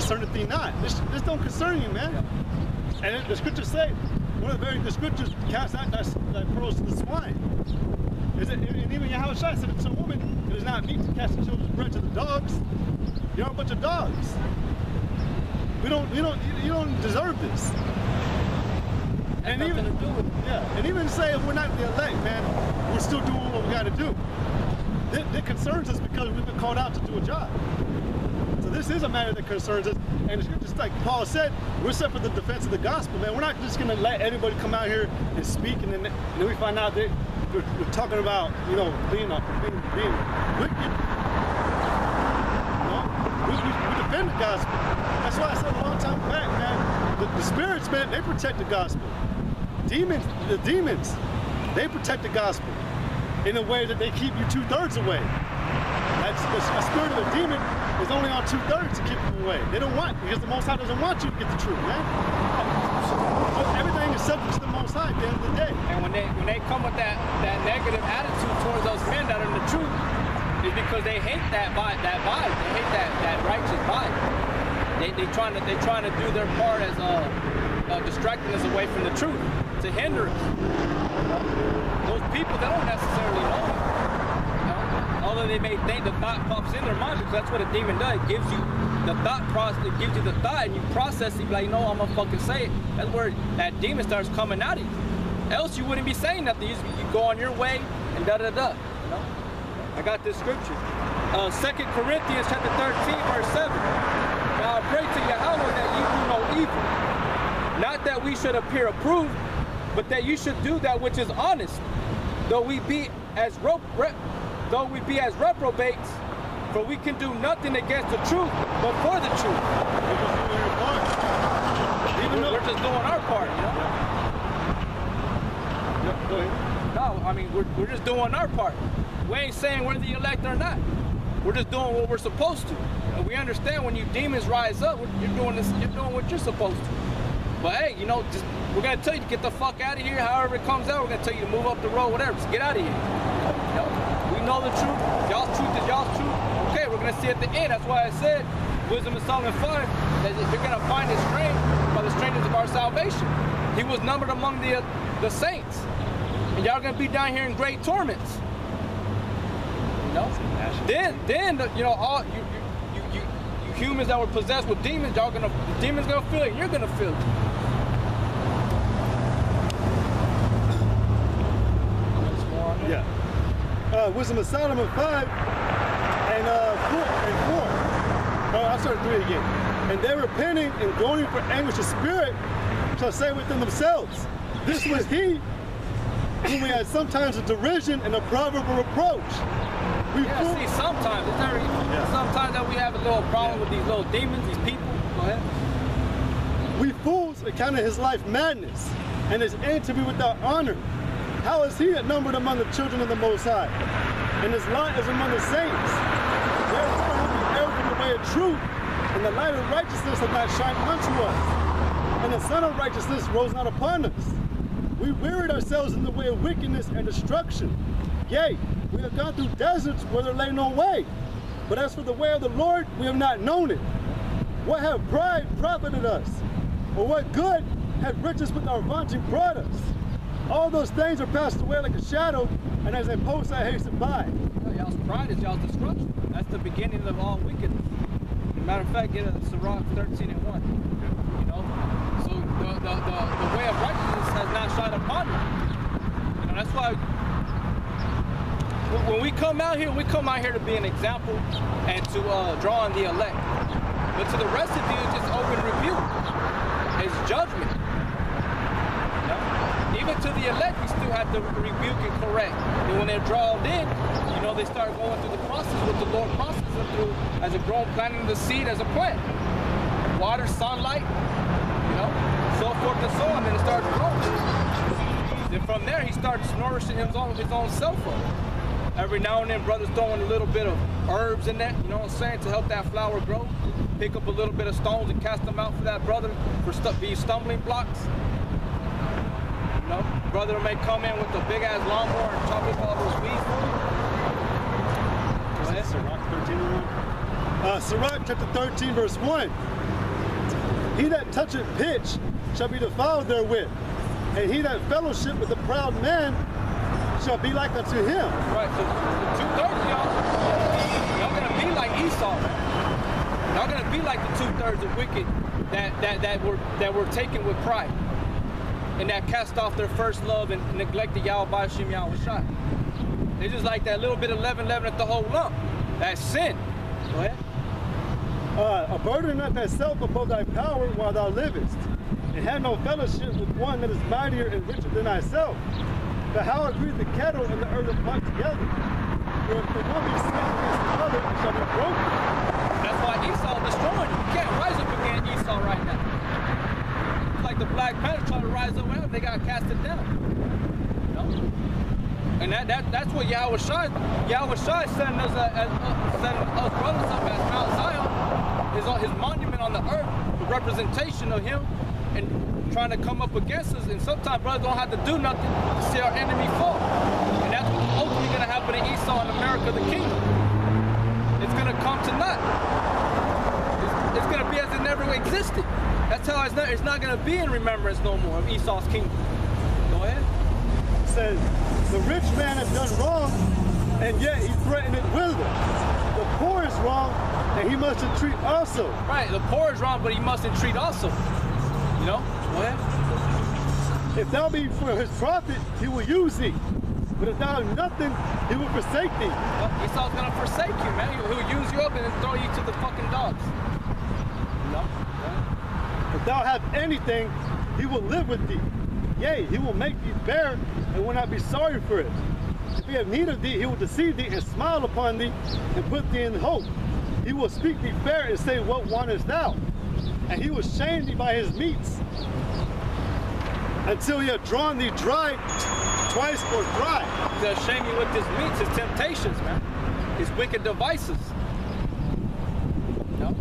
concerneth thee not. This don't concern you, man. And the scriptures say, the scriptures cast out thy pearls to the swine. And even Yahweh Shai said to a woman, it is not meet to cast the children's bread to the dogs. You're a bunch of dogs. You don't deserve this. And even and even say if we're not the elect, man, we're still doing what we got to do. It concerns us because we've been called out to do a job. So this is a matter that concerns us. And just like Paul said, we're set for the defense of the gospel, man. We're not just going to let anybody come out here and speak, and then we find out that we're talking about, you know, being wicked. You know, we defend the gospel. That's why I said a long time back, man. The spirits, man, they protect the gospel. The demons, they protect the gospel in a way that they keep you 2/3 away. That's a spirit of a demon is only on 2/3 to keep you away. They don't want, because the Most High doesn't want you to get the truth, man. Everything is subject to the Most High at the end of the day. And when they come with that negative attitude towards those men that are in the truth, is because they hate that vibe. They hate that righteous vibe. They trying to do their part as distracting us away from the truth, to hinder us. Those people, they don't necessarily know. Although they may think the thought pops in their mind, because that's what a demon does. It gives you the thought process, it gives you the thought, and you process it, you be like, no, I'm gonna fucking say it. That's where that demon starts coming out of you. Else you wouldn't be saying nothing. You go on your way and da-da-da. You know? I got this scripture. 2 Corinthians chapter 13, verse 7. Now I pray to Yahweh that you do no evil. Not that we should appear approved, but that you should do that which is honest. Though we be as reprobates, for we can do nothing against the truth, but for the truth. We're just doing our part, you know? Go ahead. No, I mean, we're just doing our part. We ain't saying we're the elect or not. We're just doing what we're supposed to. And we understand when you demons rise up, you're doing what you're supposed to. But hey, you know, we're gonna tell you to get the fuck out of here. However it comes out, we're gonna tell you to move up the road, whatever. Just get out of here. You know, we know the truth. Y'all's truth is y'all's truth. Okay, we're gonna see at the end. That's why I said, Wisdom of Solomon 5, that you're gonna find his strength by the strangers of our salvation. He was numbered among the saints, and y'all gonna be down here in great torments. You know, then you know, all you humans that were possessed with demons, the demons gonna feel it, and you're gonna feel it. Yeah. Wisdom of Solomon 5 and 4. I'll start 3 again. And they repenting and groaning for anguish of spirit shall say within themselves, this was he whom we had sometimes a derision and a proverb of reproach. See, sometimes that we have a little problem with these little demons, these people. Go ahead. We fools accounted his life madness, and his end to be without honor. How is he numbered among the children of the Most High? And his lot is among the saints. Therefore have we erred from the way of truth, and the light of righteousness hath not shined unto us. And the sun of righteousness rose not upon us. We wearied ourselves in the way of wickedness and destruction. Yea, we have gone through deserts where there lay no way. But as for the way of the Lord, we have not known it. What have pride profited us? Or what good had riches with our vaunting brought us? All those things are passed away like a shadow, and as a post I hasten by. Y'all's pride is y'all's destruction. That's the beginning of all wickedness. Matter of fact, get a Sirach 13 and 1. You know, so the way of righteousness has not shined upon you. You know, that's why when we come out here to be an example and to draw on the elect. But to the rest of you, it's just open rebuke. It's judgment. Even to the elect, we still have to rebuke and correct. And when they're drawn in, you know, they start going through the process, what the Lord processes them through as a grown, planting the seed as a plant. Water, sunlight, you know, so forth and so on, and it starts growing. Then from there, he starts nourishing his own self up. Every now and then, brothers throwing a little bit of herbs in there, you know what I'm saying, to help that flower grow. Pick up a little bit of stones and cast them out for that brother for these stumbling blocks. You know, brother may come in with a big ass lawnmower and chop up all those weeds for you. Go ahead. Sirach 13 and 1. Sirach chapter 13, verse 1. He that toucheth pitch shall be defiled therewith, and he that fellowship with the proud man shall be like unto him. Right, so the 2/3 y'all gonna be like Esau, man. Y'all gonna be like the 2/3 of wicked that were taken with pride and that cast off their first love and neglected Yahweh Shem Yahweh Shai. They just like that little bit of leaven at the whole lump. That's sin. Go ahead. A burden not thyself above thy power while thou livest, and have no fellowship with one that is mightier and richer than thyself. But how agree the cattle and the earth flock together? For if the one be sinned against the other, it shall be broken. That's why Esau destroyed you. You can't rise up against Esau right now. It's like the Black Panther trying to rise up whenever they got casted down. You know? And that's what Yahweh Shai sending us brothers up as Mount Zion, his monument on the earth, the representation of him, and trying to come up against us. And sometimes brothers don't have to do nothing to see our enemy fall. And that's what's ultimately going to happen to Esau and America, the kingdom. It's going to come to naught. It's going to be as it never existed. That's how it's not going to be in remembrance no more of Esau's kingdom. Go ahead. It says, the rich man has done wrong, and yet he threatened it with it. The poor is wrong, and he must entreat also. Right, the poor is wrong, but he must entreat also. You know? Go ahead. If thou be for his profit, he will use thee. But if thou have nothing, he will forsake thee. Well, Esau's gonna forsake you, man. He'll use you up and then throw you to the fucking dogs. You know? If thou have anything, he will live with thee. Yea, he will make thee bear and will not be sorry for it. If he have need of thee, he will deceive thee and smile upon thee and put thee in hope. He will speak thee fair and say, what wantest thou? And he will shame thee by his meats until he have drawn thee dry twice or dry. He'll shame you with his meats, his temptations, man. His wicked devices. You know?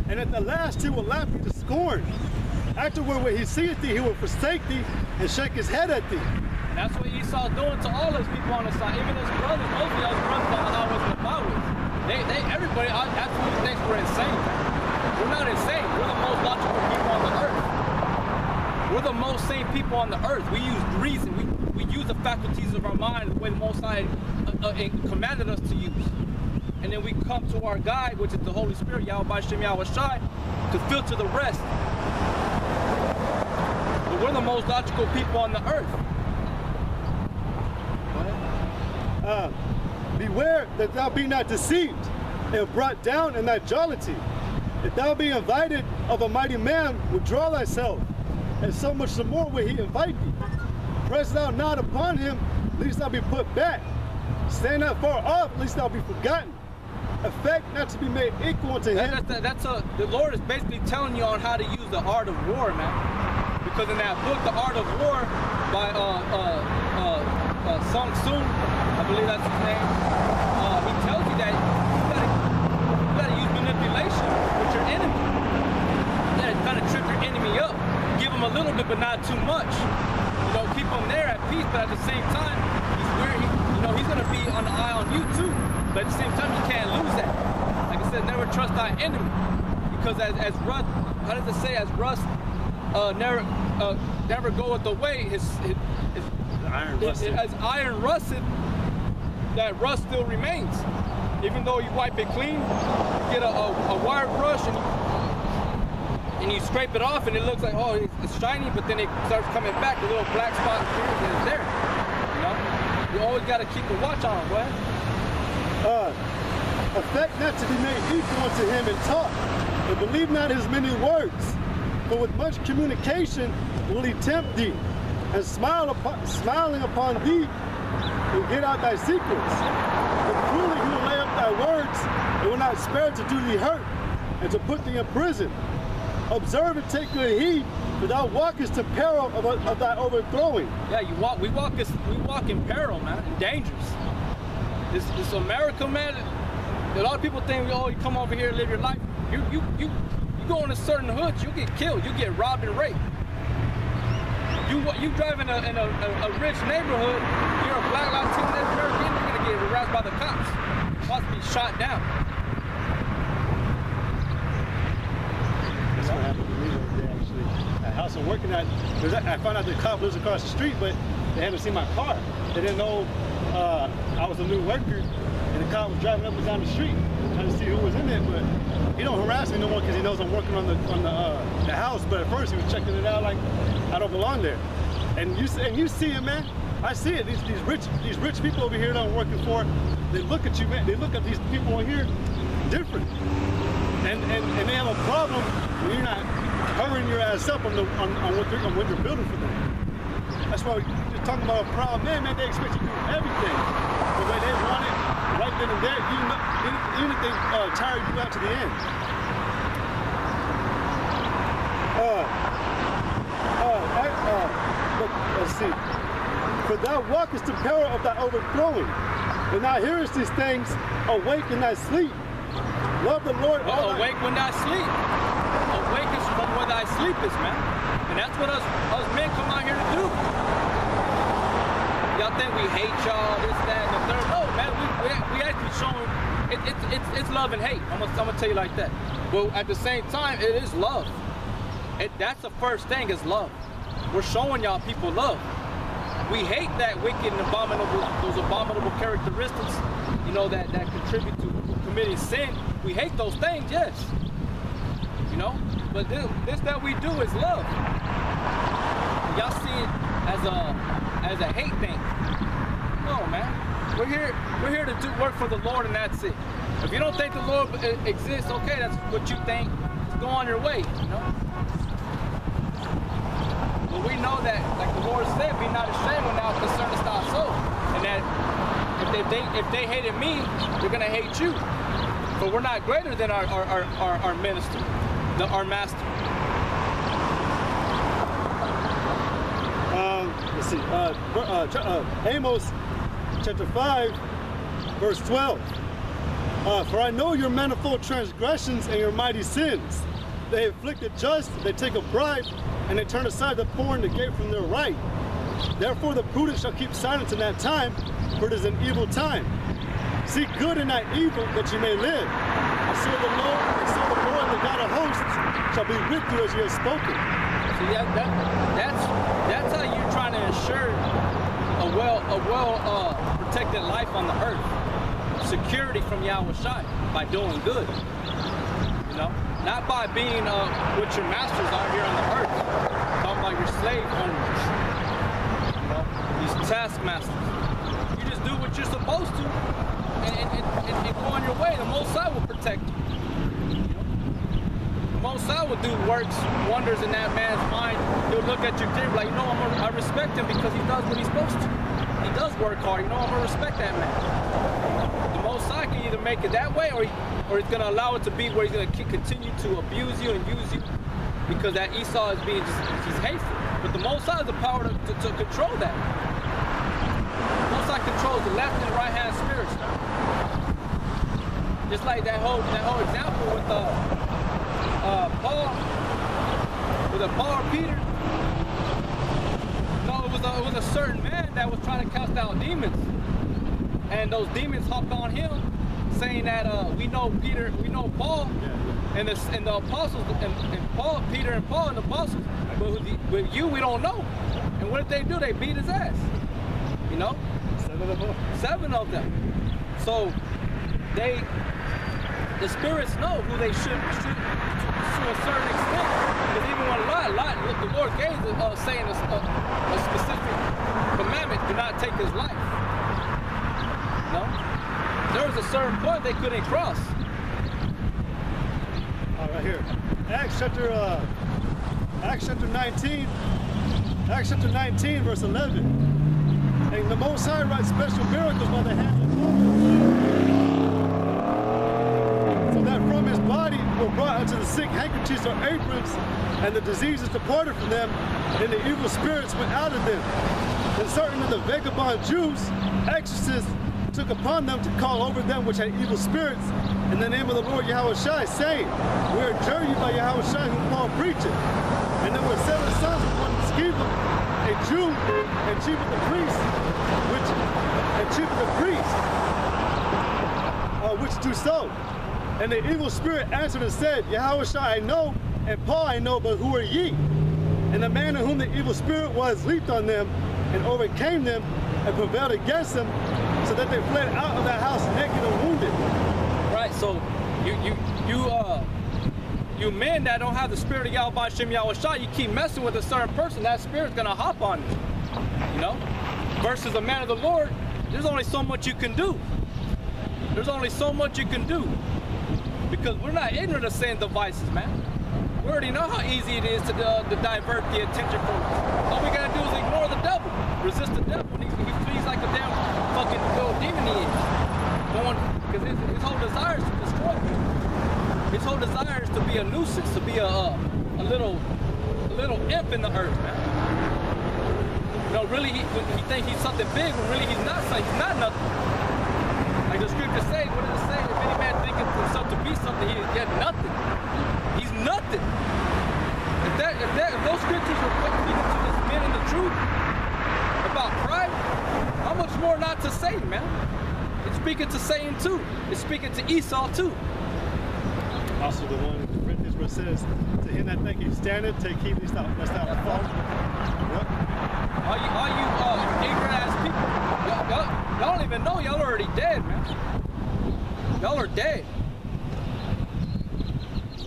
And at the last he will laugh thee to scorn. Afterward, when he seeth thee, he will forsake thee and shake his head at thee. And that's what Esau's doing to all his people on the side, even his brothers. Most of y'all's brothers on the highways and the byways. Everybody absolutely thinks we're insane. We're not insane. We're the most logical people on the earth. We're the most sane people on the earth. We use reason. We use the faculties of our mind the way the Most High commanded us to use. And then we come to our guide, which is the Holy Spirit, Yahweh Shem Yahweh Shai, to filter the rest. But we're the most logical people on the earth. Beware that thou be not deceived and brought down in thy jollity. If thou be invited of a mighty man, withdraw thyself, and so much the more will he invite thee. Press thou not upon him, lest thou be put back. Stand not far off, lest thou be forgotten. Affect not to be made equal unto him. The Lord is basically telling you on how to use the art of war, man. Because in that book, The Art of War, by Sun Tzu, I believe that's his name, he tells you that you gotta use manipulation with your enemy. You gotta kind of trip your enemy up. Give him a little bit, but not too much. You know, keep him there at peace, but at the same time, he's gonna be on the eye on you too. But at the same time, you can't lose that. Like I said, never trust thy enemy. Because as rust, how does it say? As rust never goeth away, as iron rusted, that rust still remains. Even though you wipe it clean, you get a wire brush and you scrape it off and it looks like, oh, it's shiny, but then it starts coming back, the little black spot appears and it's there. You know? You always got to keep a watch on, boy. Affect not to be made equal unto him in talk, and believe not his many words. For with much communication will he tempt thee, and smiling upon thee will get out thy secrets. But truly he will lay up thy words, and will not spare to do thee hurt, and to put thee in prison. Observe and take good heed, for thou walkest to peril of thy overthrowing. Yeah, we walk in peril, man, in dangers. This America, man. A lot of people think, oh, you come over here and live your life. You go into certain hoods, you get killed, you get robbed and raped. You drive in a rich neighborhood, you're a black Latino American, you're gonna get harassed by the cops, possibly shot down. I'm working at, I found out the cop lives across the street, but they haven't seen my car. They didn't know I was a new worker, and the cop was driving up and down the street trying to see who was in it, but he don't harass me no more because he knows I'm working on the house. But at first he was checking it out like I don't belong there. And you see it, man. I see it. These rich people over here that I'm working for, they look at you, man. They look at these people over here different, and they have a problem when you're not hurrying your ass up on what you're building for them. That's why we're talking about a proud man, man. They expect you to do everything the way they want it, right then and there, even if they tire you out to the end. Let's see. For thou walkest the peril of thy overthrowing, and thou hearest these things, awake in thy sleep. Love the Lord. Awake when thou sleep. Awake is from where thy sleep is, man. And that's what us men come out here to do. Y'all think we hate y'all, this, that, and the third. No, man, we actually showing it's love and hate. I'm gonna tell you like that. But at the same time, it is love. That's the first thing, is love. We're showing y'all people love. We hate that wicked and those abominable characteristics, you know, that contribute to committing sin. We hate those things, yes. You know, but this that we do is love. Y'all see it as a hate thing. No, man. We're here to do work for the Lord, and that's it. If you don't think the Lord exists, okay, that's what you think. Just go on your way, you know. But we know that, like the Lord said, be not ashamed when thou concernest thy soul. And that if they hated me, they're gonna hate you. But we're not greater than our minister, our master. Let's see. Amos chapter 5, verse 12. For I know your manifold transgressions and your mighty sins. They afflict the just, they take a bribe, and they turn aside the poor and negate from their right. Therefore the prudent shall keep silence in that time, for it is an evil time. Seek good and not evil, that you may live. And so the Lord, the God of hosts, shall be with you as you have spoken. See, that's how you're trying to ensure a well protected life on the earth. Security from Yahweh Shai, by doing good. You know? Not by being what your masters are here on the earth. Talking about your slave owners. You know, these taskmasters. You just do what you're supposed to and go on your way. The Most High will protect you. You know? The Most High will do works, wonders in that man's mind. He'll look at your dear like, you know, I respect him because he does what he's supposed to. He does work hard. You know, I'm going to respect that man. The Most High can either make it that way, or he's going to allow it to be where he's going to continue to abuse you and use you, because that Esau is being he's hateful. But the Most High has the power to control that. The Most High controls the left and right hand spirits. Just like that whole example with Paul or Peter. No, it was a certain man that was trying to cast out demons, and those demons hopped on him, saying that we know Peter, we know Paul, and the apostles, and Paul, Peter and Paul and the apostles, but with you we don't know. And what did they do? They beat his ass. You know, 7 of them. So the spirits know who they should to a certain extent. Because even when Lot, the Lord gave saying a specific commandment: do not take his life. No. There was a certain point they couldn't cross. Right here, Acts chapter 19, verse 11. And the Most High writes special miracles by the hand of God, so that from his body were brought unto the sick handkerchiefs or aprons, and the diseases departed from them, and the evil spirits went out of them. And certain of the vagabond Jews, exorcists, took upon them to call over them which had evil spirits in the name of the Lord Yahweh Shai, saying, we are adjured you by Yahweh Shai whom Paul preacheth. And there were 7 sons of one Sceva, a Jew, and chief of the priests, which do so. And the evil spirit answered and said, Yahweh Shai I know, and Paul I know, but who are ye? And the man in whom the evil spirit was leaped on them and overcame them and prevailed against them, so that they fled out of that house naked and wounded. Right, so you men that don't have the spirit of Yahweh Shem Yahushua, you keep messing with a certain person, that spirit's gonna hop on you. You know? Versus a man of the Lord, there's only so much you can do. There's only so much you can do. Because we're not ignorant of Satan's devices, man. We already know how easy it is to divert the attention from us. All we gotta do is ignore the devil. Resist the devil when he flees like a damn fucking little demon he is. Because his whole desire is to destroy people. His whole desire is to be a nuisance, to be a little imp in the earth, man. You know, really, he thinks he's something big, when really he's not nothing. Like the scriptures say, what does it say? If any man thinketh himself to be something, he is yet nothing. He's nothing. If those scriptures were speaking to this men in the truth about pride, how much more not to Satan, man? It's speaking to Satan too. It's speaking to Esau too. Also the one in Corinthians where it says, to him that think he standeth, take heed lest thou fall. Yep. All you ignorant ass people, y'all don't even know y'all already dead, man. Y'all are dead.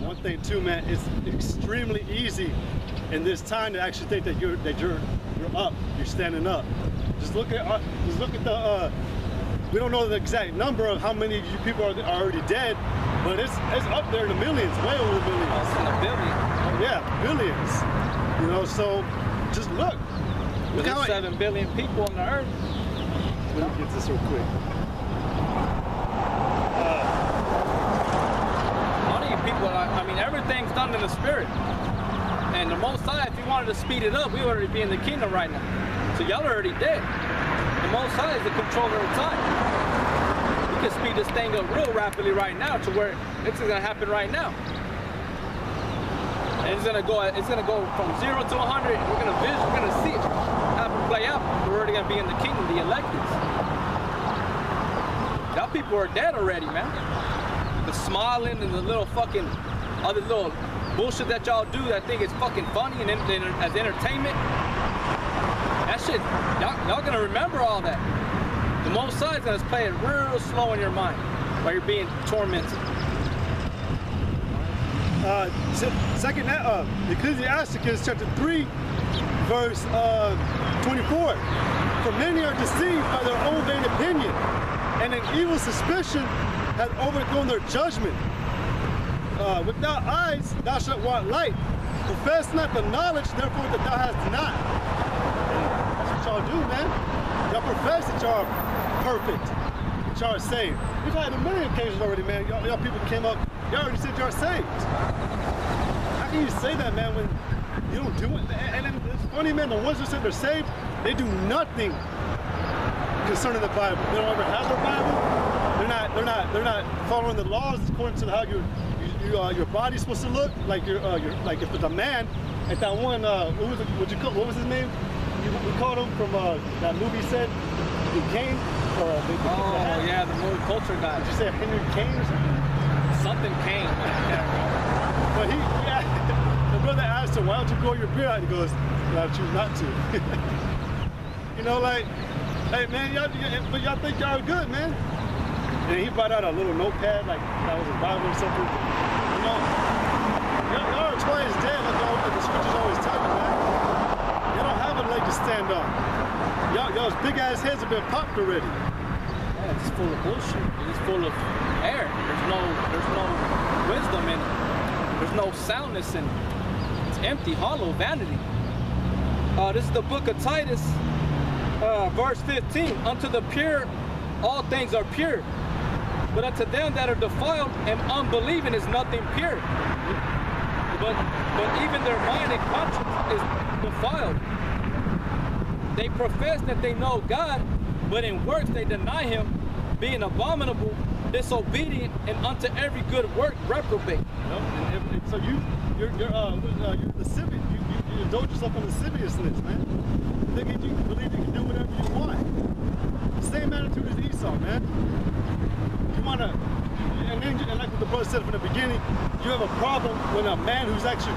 One thing too, man, it's extremely easy in this time to actually think that you're up, you're standing up. Just look at the we don't know the exact number of how many of you people are already dead, but it's up there in the millions, way over the millions. Oh, it's in the billions. Yeah, billions. You know, so just look. There's 7 billion people on the earth. Let me get this real quick. All of you people, I mean, everything's done in the spirit. And the Most High, if he wanted to speed it up, we would already be in the kingdom right now. So y'all are already dead. The Most High is the controller of time. We can speed this thing up real rapidly right now to where it's gonna happen right now. And it's gonna go from 0 to 100. We're gonna see it happen, play out. We're already gonna be in the kingdom, the electeds. Y'all people are dead already, man. The smiling and the little fucking other little bullshit that y'all do that think is fucking funny and as entertainment. That shit, y'all gonna remember all that. The Most High is gonna play it real slow in your mind while you're being tormented. Second, Ecclesiasticus chapter 3, verse 24. For many are deceived by their own vain opinion, and an evil suspicion hath overthrown their judgment. Without eyes thou shalt want light. Profess not the knowledge, therefore, that thou hast not. And that's what y'all do, man. Y'all profess that y'all are perfect, that y'all are saved. We've had a million occasions already, man. Y'all people came up, y'all already said y'all are saved. How can you say that, man, when you don't do it? And it's funny, man, the ones who said they're saved, they do nothing concerning the Bible. They don't ever have their Bible. They're not following the laws according to how your body's supposed to look. Like like if it's a man, at that one what was his name? We called him from that movie said the Kane or yeah, the movie culture guy. Did you say Henry Kane or something? Something Kane. But the brother asked him, why don't you grow your beard out? He goes, well, I choose not to. You know, like, hey man, but y'all think y'all are good, man. And he brought out a little notepad, like that was a Bible or something. You know, y'all are twice dead, like the scriptures always tell you, man. Y'all don't have a leg to stand on. Y'all's big ass heads have been popped already. Yeah, it's full of bullshit. It's full of air. There's no wisdom in it. There's no soundness in it. It's empty, hollow, vanity. This is the book of Titus, verse 15. Unto the pure, all things are pure. But unto them that are defiled and unbelieving is nothing pure. But even their mind and conscience is defiled. They profess that they know God, but in works they deny him, being abominable, disobedient, and unto every good work reprobate. So you're lascivious. You indulge yourself in lasciviousness, man. You believe you can do whatever you want. Same attitude as Esau, man. You wanna, and like what the brother said from the beginning, you have a problem when a man who's actually